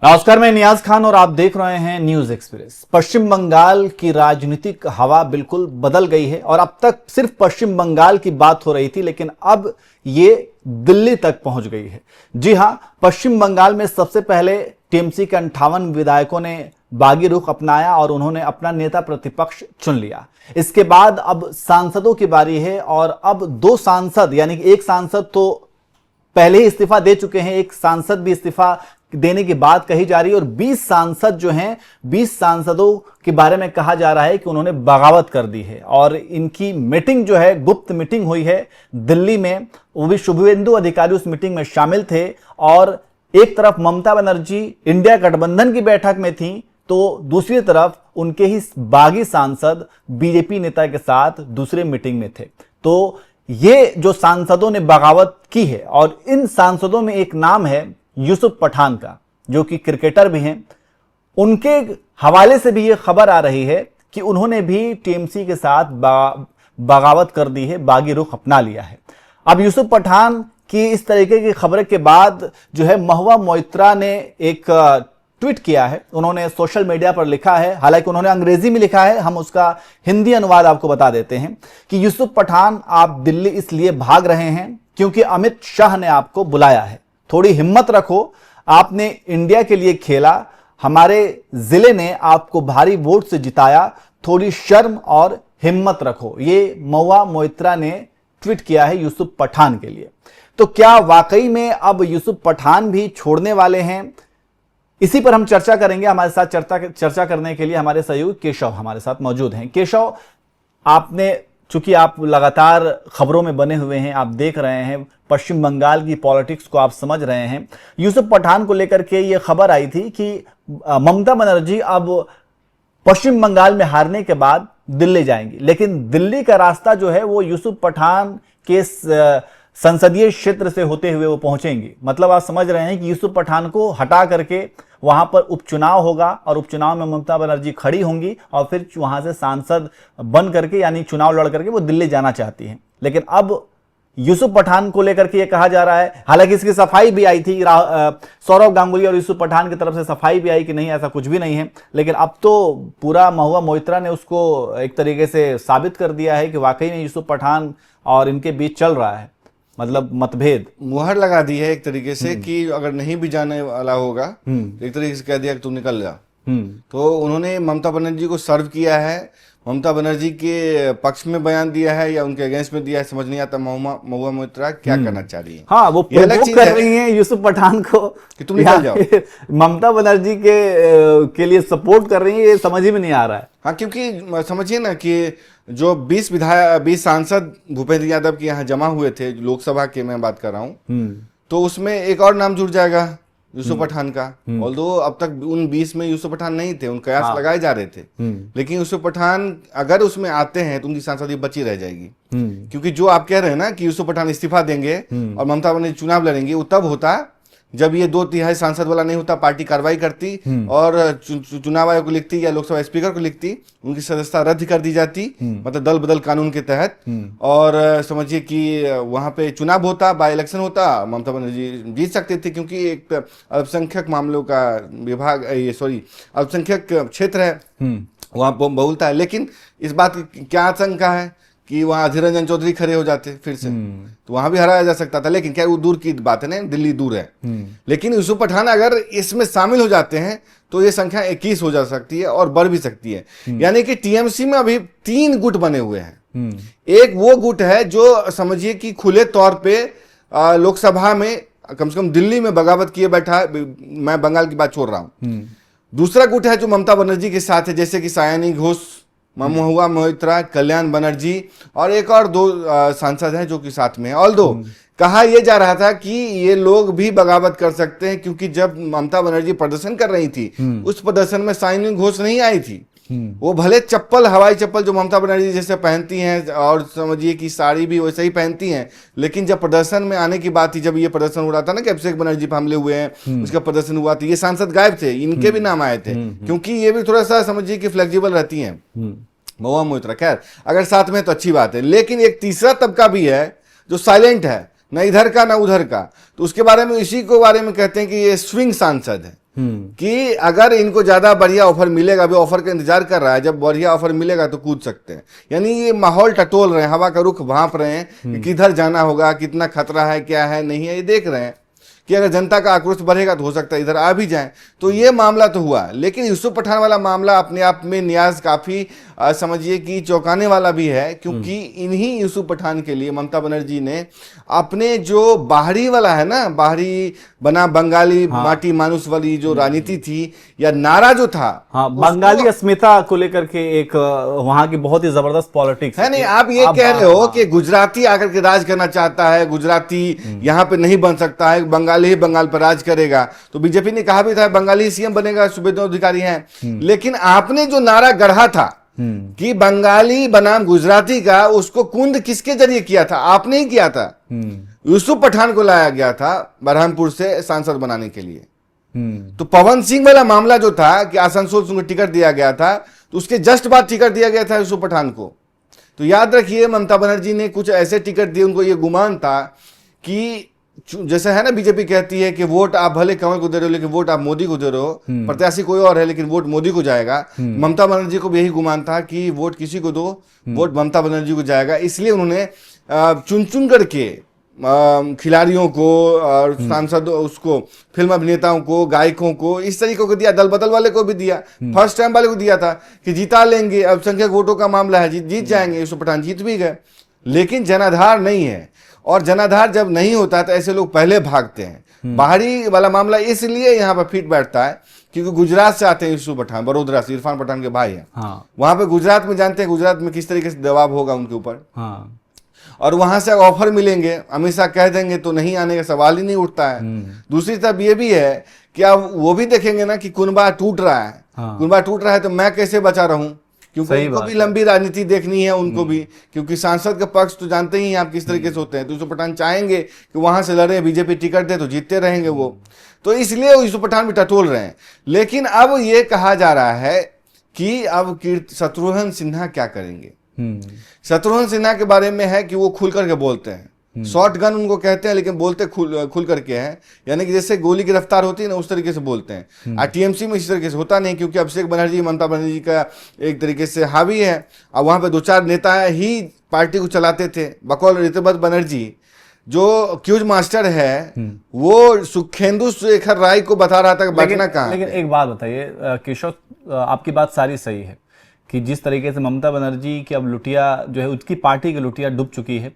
नमस्कार, मैं नियाज खान और आप देख रहे हैं न्यूज एक्सप्रेस। पश्चिम बंगाल की राजनीतिक हवा बिल्कुल बदल गई है और अब तक सिर्फ पश्चिम बंगाल की बात हो रही थी, लेकिन अब ये दिल्ली तक पहुंच गई है। जी हां, पश्चिम बंगाल में सबसे पहले टीएमसी के 58 विधायकों ने बागी रुख अपनाया और उन्होंने अपना नेता प्रतिपक्ष चुन लिया। इसके बाद अब सांसदों की बारी है और अब दो सांसद, यानी कि एक सांसद तो पहले ही इस्तीफा दे चुके हैं, एक सांसद भी इस्तीफा देने की बात कही जा रही है और 20 सांसद जो हैं, 20 सांसदों के बारे में कहा जा रहा है कि उन्होंने बगावत कर दी है और इनकी मीटिंग जो है, गुप्त मीटिंग हुई है दिल्ली में। वो भी शुभेंदु अधिकारी उस मीटिंग में शामिल थे और एक तरफ ममता बनर्जी इंडिया गठबंधन की बैठक में थी, तो दूसरी तरफ उनके ही बागी सांसद बीजेपी नेता के साथ दूसरे मीटिंग में थे। तो ये जो सांसदों ने बगावत की है, और इन सांसदों में एक नाम है यूसुफ पठान का, जो कि क्रिकेटर भी हैं। उनके हवाले से भी ये खबर आ रही है कि उन्होंने भी टीएमसी के साथ बगावत कर दी है, बागी रुख अपना लिया है। अब यूसुफ पठान की इस तरीके की खबर के बाद जो है, महुआ मोइत्रा ने एक ट्वीट किया है। उन्होंने सोशल मीडिया पर लिखा है, हालांकि उन्होंने अंग्रेजी में लिखा है, हम उसका हिंदी अनुवाद आपको बता देते हैं कि यूसुफ पठान, आप दिल्ली इसलिए भाग रहे हैं क्योंकि अमित शाह ने आपको बुलाया है। थोड़ी हिम्मत रखो, आपने इंडिया के लिए खेला, हमारे जिले ने आपको भारी वोट से जिताया, थोड़ी शर्म और हिम्मत रखो। ये महुआ मोइत्रा ने ट्वीट किया है यूसुफ पठान के लिए। तो क्या वाकई में अब यूसुफ पठान भी छोड़ने वाले हैं? इसी पर हम चर्चा करेंगे। हमारे साथ चर्चा करने के लिए हमारे सहयोगी केशव हमारे साथ मौजूद हैं। केशव, आपने, चूंकि आप लगातार खबरों में बने हुए हैं, आप देख रहे हैं पश्चिम बंगाल की पॉलिटिक्स को, आप समझ रहे हैं। यूसुफ पठान को लेकर के ये खबर आई थी कि ममता बनर्जी अब पश्चिम बंगाल में हारने के बाद दिल्ली जाएंगी, लेकिन दिल्ली का रास्ता जो है वो यूसुफ पठान के संसदीय क्षेत्र से होते हुए वो पहुंचेंगी। मतलब आप समझ रहे हैं कि यूसुफ पठान को हटा करके वहां पर उपचुनाव होगा और उपचुनाव में ममता बनर्जी खड़ी होंगी और फिर वहां से सांसद बन करके, यानी चुनाव लड़ करके वो दिल्ली जाना चाहती हैं। लेकिन अब यूसुफ पठान को लेकर के ये कहा जा रहा है, हालांकि इसकी सफाई भी आई थी, सौरव गांगुली और यूसुफ पठान की तरफ से सफाई भी आई कि नहीं, ऐसा कुछ भी नहीं है। लेकिन अब तो पूरा महुआ मोइत्रा ने उसको एक तरीके से साबित कर दिया है कि वाकई में यूसुफ पठान और इनके बीच चल रहा है, मतलब मतभेद। मुहर लगा दी है एक तरीके से कि अगर नहीं भी जाने वाला होगा तो एक तरीके से कह दिया कि तुम निकल जा। तो उन्होंने ममता बनर्जी को सर्व किया है, ममता बनर्जी के पक्ष में बयान दिया है या उनके अगेंस्ट में दिया है, समझ नहीं आता महुआ मोइत्रा क्या करना चाह रही है। हाँ, वो प्रोवोक कर रही हैं यूसुफ पठान को कि तुम निकल जाओ। ममता बनर्जी के लिए सपोर्ट कर रही है, ये समझ ही में नहीं आ रहा है। हाँ, क्योंकि समझिए ना कि जो 20 सांसद भूपेंद्र यादव के यहाँ जमा हुए थे, लोकसभा के मैं बात कर रहा हूँ, तो उसमें एक और नाम जुड़ जाएगा यूसुफ पठान का। ऑल्दो अब तक उन 20 में यूसुफ पठान नहीं थे, उनके कयास लगाए जा रहे थे, लेकिन यूसुफ पठान अगर उसमें आते हैं तो उनकी सांसदी बची रह जाएगी। क्योंकि जो आप कह रहे हैं ना कि यूसुफ पठान इस्तीफा देंगे और ममता बनर्जी चुनाव लड़ेंगे, वो तब होता जब ये 2/3 सांसद वाला नहीं होता, पार्टी कार्रवाई करती और चुनाव आयोग को लिखती या लोकसभा स्पीकर को लिखती, उनकी सदस्यता रद्द कर दी जाती, मतलब दल बदल कानून के तहत, और समझिए कि वहां पे चुनाव होता, बाय इलेक्शन होता, ममता बनर्जी जीत सकते थे, क्योंकि एक अल्पसंख्यक मामलों का विभाग, अल्पसंख्यक क्षेत्र है, वहां बहुलता है। लेकिन इस बात की क्या आशंका है कि वहां अधीर रंजन चौधरी खड़े हो जाते फिर से, तो वहां भी हराया जा सकता था। लेकिन क्या वो दूर की बात है ना, दिल्ली दूर है। लेकिन यूसुफ पठान अगर इसमें शामिल हो जाते हैं तो ये संख्या 21 हो जा सकती है और बढ़ भी सकती है। यानी कि टीएमसी में अभी 3 गुट बने हुए हैं। एक वो गुट है जो समझिए कि खुले तौर पे लोकसभा में कम से कम दिल्ली में बगावत किए बैठा है, मैं बंगाल की बात छोड़ रहा हूं। दूसरा गुट है जो ममता बनर्जी के साथ है, जैसे कि सायानी घोष, महुआ मोइत्रा, कल्याण बनर्जी और एक और 2 सांसद हैं जो कि साथ में है। ऑल्दो कहा यह जा रहा था कि ये लोग भी बगावत कर सकते हैं, क्योंकि जब ममता बनर्जी प्रदर्शन कर रही थी उस प्रदर्शन में सायानी घोष नहीं आई थी। वो भले चप्पल, हवाई चप्पल जो ममता बनर्जी जैसे पहनती हैं और समझिए कि साड़ी भी वैसे ही पहनती हैं, लेकिन जब प्रदर्शन में आने की बात थी, जब ये प्रदर्शन हो रहा था ना कि अभिषेक बनर्जी पर हमले हुए हैं, उसका प्रदर्शन हुआ था, ये सांसद गायब थे, इनके भी नाम आए थे, क्योंकि ये भी थोड़ा सा समझिए कि फ्लेक्सिबल रहती हैं महुआ मोइत्रा। खैर, अगर साथ में तो अच्छी बात है। लेकिन एक तीसरा तबका भी है जो साइलेंट है, न इधर का न उधर का, तो उसके बारे में, इसी को बारे में कहते हैं कि ये स्विंग सांसद है। कि अगर इनको ज्यादा बढ़िया ऑफर मिलेगा, अभी ऑफर का इंतजार कर रहा है, जब बढ़िया ऑफर मिलेगा तो कूद सकते हैं। यानी ये माहौल टटोल रहे हैं, हवा का रुख भांप रहे हैं कि किधर जाना होगा, कितना खतरा है, क्या है नहीं है, ये देख रहे हैं कि अगर जनता का आक्रोश बढ़ेगा तो हो सकता है इधर आ भी जाए। तो ये मामला तो हुआ, लेकिन यूसुफ पठान वाला मामला अपने आप में नियाज काफी समझिए कि चौंकाने वाला भी है, क्योंकि इन्हीं यूसुफ पठान के लिए ममता बनर्जी ने अपने जो बाहरी वाला है ना, बाहरी बना बंगाली माटी मानुस वाली जो राजनीति थी या नारा जो था, बंगाली अस्मिता को लेकर के एक वहां की बहुत ही जबरदस्त पॉलिटिक्स है। नहीं, आप ये कह रहे हो कि गुजराती आकर के राज करना चाहता है, गुजराती यहाँ पे नहीं बन सकता है, बंगाली ही बंगाल पर राज करेगा। तो बीजेपी ने कहा भी था बंगाली सीएम बनेगा, सुबेदार अधिकारी हैं। लेकिन आपने जो नारा गढ़ा था कि बंगाली बनाम गुजराती का, उसको कुंद किसके जरिए किया था? आपने ही किया था। यूसुफ पठान को लाया गया था बरहामपुर से सांसद बनाने के लिए। तो पवन सिंह वाला मामला जो था कि आसनसोल को टिकट दिया गया था, तो उसके जस्ट बाद टिकट दिया गया था यूसुफ पठान को। तो याद रखिए, ममता बनर्जी ने कुछ ऐसे टिकट दिए, उनको ये गुमान था कि जैसे है ना, बीजेपी कहती है कि वोट आप भले कमल को दे रहे हो लेकिन वोट आप मोदी को दे रहे हो, प्रत्याशी कोई और है लेकिन वोट मोदी को जाएगा। ममता बनर्जी को भी यही गुमान था कि वोट किसी को दो, वोट ममता बनर्जी को जाएगा। इसलिए उन्होंने चुन चुन करके खिलाड़ियों को और सांसद, उसको फिल्म अभिनेताओं को, गायकों को, इस तरीके को दिया, दल बदल वाले को भी दिया, फर्स्ट टाइम वाले को दिया था कि जिता लेंगे, अल्पसंख्यक वोटों का मामला है, जीत जाएंगे। यूसुफ पठान जीत भी गए, लेकिन जनाधार नहीं है। और जनाधार जब नहीं होता तो ऐसे लोग पहले भागते हैं। बाहरी वाला मामला इसलिए यहाँ पर फिट बैठता है क्योंकि गुजरात से आते हैं यूसुफ पठान, बड़ोदरा से, इरफान पठान के भाई हैं। वहां पे गुजरात में जानते हैं गुजरात में किस तरीके से दबाव होगा उनके ऊपर। और वहां से ऑफर मिलेंगे, अमित शाह कह देंगे तो नहीं आने का सवाल ही नहीं उठता है। दूसरी तरफ ये भी है कि अब वो भी देखेंगे ना कि कुनबा टूट रहा है, कुनबा टूट रहा है तो मैं कैसे बचा रहूं, क्योंकि उनको भी लंबी राजनीति देखनी है उनको भी, क्योंकि सांसद का पक्ष तो जानते ही हैं आप किस तरीके से होते हैं। तो यूसुफ पठान चाहेंगे कि वहां से लड़े, बीजेपी टिकट दे तो जीतते रहेंगे वो। तो इसलिए यूसुफ पठान भी टटोल रहे हैं। लेकिन अब ये कहा जा रहा है कि अब शत्रुघ्न सिन्हा क्या करेंगे। शत्रुघ्न सिन्हा के बारे में है कि वो खुल करके बोलते हैं, शॉर्ट गन उनको कहते हैं, लेकिन बोलते खुल करके हैं। यानी कि जैसे गोली की रफ्तार होती है ना, उस तरीके से बोलते हैं। टीएमसी में इस तरीके से होता नहीं, क्योंकि अभिषेक बनर्जी ममता बनर्जी का एक तरीके से हावी है। अब वहां पे 2-4 नेता ही पार्टी को चलाते थे, बकौल ऋतुपत बनर्जी जो क्यूज मास्टर है, वो सुखेंदु शेखर राय को बता रहा था कि बैठना कहाँ। लेकिन एक बात बताइए केशव, आपकी बात सारी सही है कि जिस तरीके से ममता बनर्जी की अब लुटिया जो है, उसकी पार्टी की लुटिया डूब चुकी है,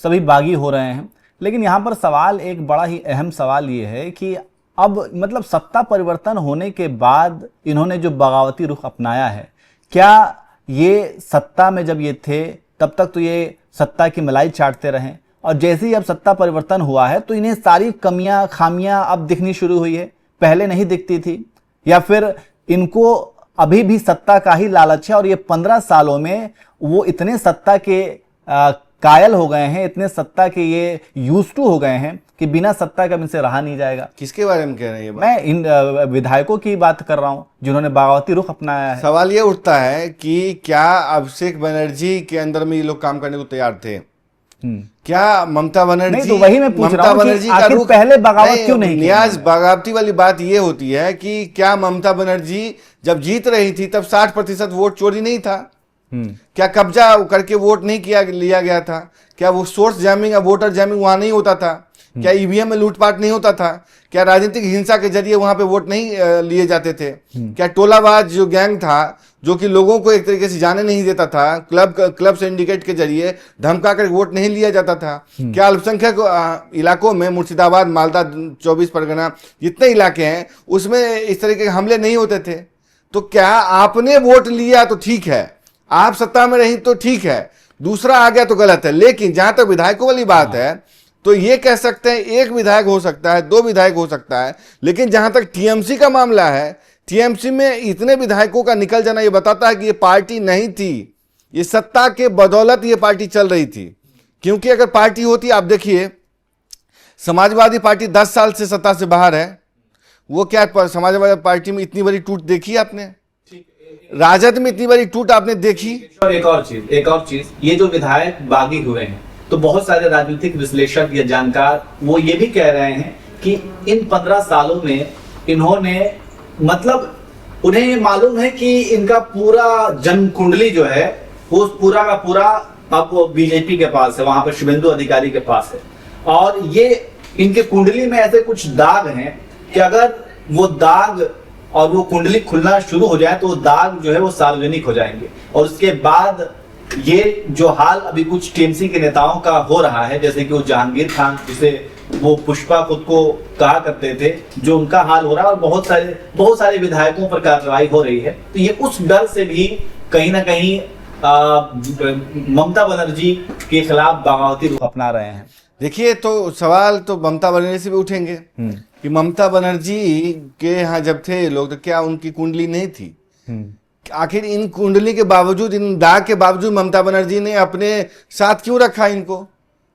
सभी बागी हो रहे हैं। लेकिन यहाँ पर सवाल, एक बड़ा ही अहम सवाल ये है कि अब मतलब सत्ता परिवर्तन होने के बाद इन्होंने जो बगावती रुख अपनाया है, क्या ये सत्ता में जब ये थे तब तक तो ये सत्ता की मलाई चाटते रहे, और जैसे ही अब सत्ता परिवर्तन हुआ है तो इन्हें सारी कमियां खामियां अब दिखनी शुरू हुई है, पहले नहीं दिखती थी? या फिर इनको अभी भी सत्ता का ही लालच है और ये 15 सालों में वो इतने सत्ता के कायल हो गए हैं, इतने सत्ता के ये यूज्ड टू हो गए हैं कि बिना सत्ता के इनसे रहा नहीं जाएगा? किसके बारे में कह रहे हैं ये बात? मैं इन विधायकों की बात कर रहा हूं जिन्होंने बगावती रुख अपनाया है। सवाल ये उठता है कि क्या अभिषेक बनर्जी के अंदर में ये लोग काम करने को तैयार थे? क्या ममता बनर्जी? नहीं, तो वही मैं पूछ रहा हूं कि आखिर पहले बगावत क्यों नहीं? नियाज, बगावती वाली बात ये होती है कि क्या ममता बनर्जी जब जीत रही थी तब 60% वोट चोरी नहीं था? क्या कब्जा करके वोट नहीं लिया गया था? क्या वो सोर्स जैमिंग या वोटर जैमिंग वहां नहीं होता था? क्या ईवीएम में लूटपाट नहीं होता था? क्या राजनीतिक हिंसा के जरिए वहां पे वोट नहीं लिए जाते थे? क्या टोलाबाज जो गैंग था जो कि लोगों को एक तरीके से जाने नहीं देता था, क्लब सिंडिकेट के जरिए धमका कर वोट नहीं लिया जाता था? क्या अल्पसंख्यक इलाकों में मुर्शिदाबाद, मालदा, 24 परगना जितने इलाके हैं उसमें इस तरीके के हमले नहीं होते थे? तो क्या आपने वोट लिया तो ठीक है, आप सत्ता में रही तो ठीक है, दूसरा आ गया तो गलत है? लेकिन जहां तक विधायकों वाली बात है तो ये कह सकते हैं एक विधायक हो सकता है, 2 विधायक हो सकता है, लेकिन जहां तक टीएमसी का मामला है, टीएमसी में इतने विधायकों का निकल जाना ये बताता है कि ये पार्टी नहीं थी, ये सत्ता के बदौलत ये पार्टी चल रही थी। क्योंकि अगर पार्टी होती, आप देखिए समाजवादी पार्टी 10 साल से सत्ता से बाहर है, वो क्या समाजवादी पार्टी में इतनी बड़ी टूट देखी आपने? राजद में इतनी बड़ी टूट आपने देखी? एक और चीज, ये जो विधायक बागी हुए हैं तो बहुत सारे राजनीतिक विश्लेषक या जानकार वो ये भी कह रहे हैं कि इन 15 सालों में इन्होंने मतलब उन्हें ये मालूम है कि इनका पूरा जन्म कुंडली जो है वो पूरा का पूरा अब बीजेपी के पास है, वहां पर शुभेंदु अधिकारी के पास है। और ये इनके कुंडली में ऐसे कुछ दाग हैं कि अगर वो दाग और वो कुंडली खुलना शुरू हो जाए तो वो दाग जो है वो सार्वजनिक हो जाएंगे। और उसके बाद ये जो हाल अभी कुछ टीएमसी के नेताओं का हो रहा है, जैसे कि वो जहांगीर खान जिसे वो पुष्पा खुद को कहा करते थे, जो उनका हाल हो रहा है, और बहुत सारे विधायकों पर कार्रवाई हो रही है। तो ये उस डर से भी कहीं ना कहीं ममता बनर्जी के खिलाफ बगावती रुख अपना रहे हैं। देखिए, तो सवाल तो ममता बनर्जी से भी उठेंगे कि ममता बनर्जी के यहाँ जब थे लोग, तो क्या उनकी कुंडली नहीं थी? आखिर इन कुंडली के बावजूद, इन दाग के बावजूद ममता बनर्जी ने अपने साथ क्यों रखा इनको?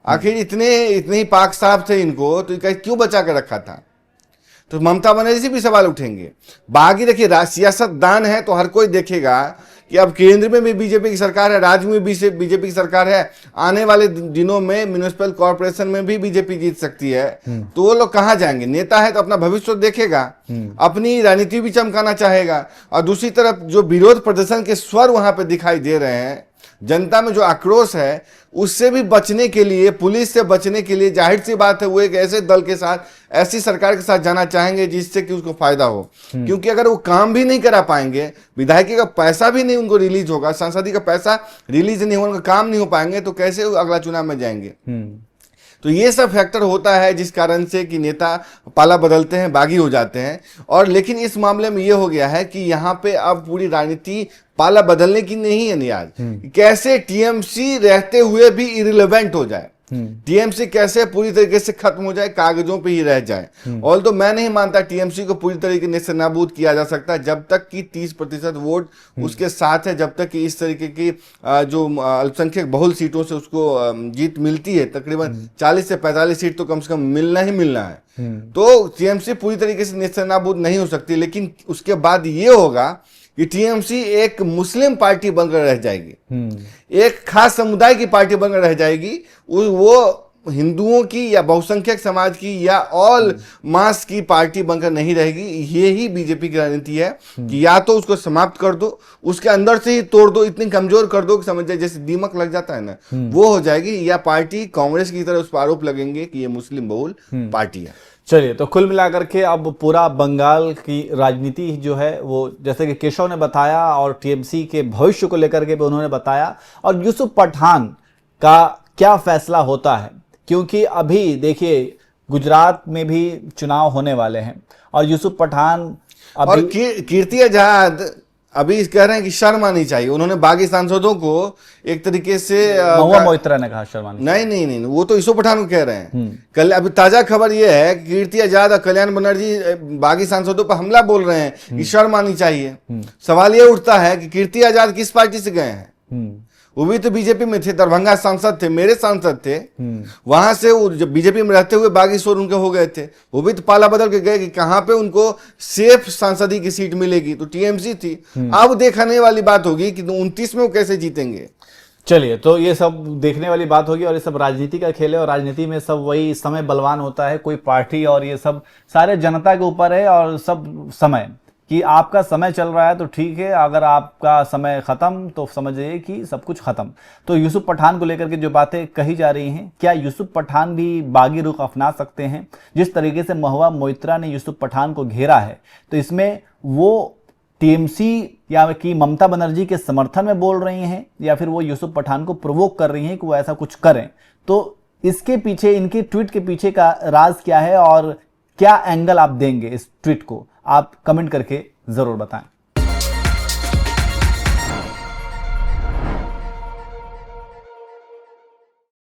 आखिर इतने ही पाक साफ थे इनको, तो क्यों बचा कर रखा था? तो ममता बनर्जी से भी सवाल उठेंगे। बाकी देखिए, सियासतदान है तो हर कोई देखेगा कि अब केंद्र में भी बीजेपी की सरकार है, राज्य में भी बीजेपी की सरकार है, आने वाले दिनों में म्युनिसिपल कॉर्पोरेशन में भी बीजेपी जीत सकती है। तो वो लोग कहाँ जाएंगे? नेता है तो अपना भविष्य तो देखेगा, अपनी राजनीति भी चमकाना चाहेगा। और दूसरी तरफ जो विरोध प्रदर्शन के स्वर वहां पे दिखाई दे रहे हैं, जनता में जो आक्रोश है, उससे भी बचने के लिए, पुलिस से बचने के लिए, जाहिर सी बात है वो एक ऐसे दल के साथ, ऐसी सरकार के साथ जाना चाहेंगे जिससे कि उसको फायदा हो। क्योंकि अगर वो काम भी नहीं करा पाएंगे, विधायकी का पैसा भी नहीं उनको रिलीज होगा, सांसदी का पैसा रिलीज नहीं होगा, उनका काम नहीं हो पाएंगे, तो कैसे वो अगला चुनाव में जाएंगे? तो ये सब फैक्टर होता है जिस कारण से कि नेता पाला बदलते हैं, बागी हो जाते हैं। और लेकिन इस मामले में ये हो गया है कि यहाँ पे अब पूरी राजनीति पाला बदलने की नहीं है नियाज। कैसे टीएमसी रहते हुए भी इरिलेवेंट हो जाए, टीएमसी कैसे पूरी तरीके से खत्म हो जाए, कागजों पे ही रह जाए। और तो मैं नहीं मानता टीएमसी को पूरी तरीके से नेस्तनाबूद किया जा सकता जब तक कि 30% वोट उसके साथ है, जब तक कि इस तरीके की जो अल्पसंख्यक बहुल सीटों से उसको जीत मिलती है, तकरीबन 40 से 45 सीट तो कम से कम मिलना ही मिलना है। तो टीएमसी पूरी तरीके से नेस्तनाबूद नहीं हो सकती। लेकिन उसके बाद ये होगा कि टीएमसी एक मुस्लिम पार्टी बनकर रह जाएगी, एक खास समुदाय की पार्टी बनकर रह जाएगी। वो हिंदुओं की या बहुसंख्यक समाज की या ऑल मास की पार्टी बनकर नहीं रहेगी। ये ही बीजेपी की राजनीति है कि या तो उसको समाप्त कर दो, उसके अंदर से ही तोड़ दो, इतनी कमजोर कर दो कि समझ जाए जैसे दीमक लग जाता है ना, वो हो जाएगी। या पार्टी कांग्रेस की तरह उस पर आरोप लगेंगे कि ये मुस्लिम बहुल पार्टी है। चलिए, तो कुल मिलाकर के अब पूरा बंगाल की राजनीति जो है वो, जैसे कि केशव ने बताया और टीएमसी के भविष्य को लेकर के भी उन्होंने बताया, और यूसुफ पठान का क्या फैसला होता है, क्योंकि अभी देखिए गुजरात में भी चुनाव होने वाले हैं और यूसुफ पठान अभी, और कीर्ति आजाद अभी कह रहे हैं कि शर्म आनी चाहिए। उन्होंने बागी सांसदों को एक तरीके से महुआ मोइत्रा ने कहा शर्म आनी चाहिए। नहीं, वो तो यूसुफ पठान को कह रहे हैं। कल अभी ताजा खबर ये है कि कीर्ति आजाद और कल्याण बनर्जी बागी सांसदों पर हमला बोल रहे हैं कि शर्म आनी चाहिए। सवाल ये उठता है कि कीर्ति आजाद किस पार्टी से गए हैं? वो भी तो बीजेपी में थे, दरभंगा सांसद थे, मेरे सांसद थे। वहां से वो जब बीजेपी में रहते हुए बागी स्वर उनके हो गए थे, वो भी तो पाला बदल के गए कि कहां पे उनको सेफ सांसदी की सीट मिलेगी, तो टीएमसी थी। अब देखने वाली बात होगी कि 29 में वो कैसे जीतेंगे। चलिए, तो ये सब देखने वाली बात होगी और ये सब राजनीति का खेल है और राजनीति में सब वही समय बलवान होता है, कोई पार्टी और ये सब सारे जनता के ऊपर है। और सब समय कि आपका समय चल रहा है तो ठीक है, अगर आपका समय खत्म तो समझिए कि सब कुछ खत्म। तो यूसुफ पठान को लेकर के जो बातें कही जा रही हैं, क्या यूसुफ पठान भी बागी रुख अपना सकते हैं? जिस तरीके से महुआ मोइत्रा ने यूसुफ पठान को घेरा है, तो इसमें वो टीएमसी या कि ममता बनर्जी के समर्थन में बोल रही हैं या फिर वो यूसुफ पठान को प्रोवोक कर रही हैं कि वो ऐसा कुछ करें? तो इसके पीछे, इनके ट्वीट के पीछे का राज क्या है और क्या एंगल आप देंगे इस ट्वीट को? आप कमेंट करके जरूर बताएं।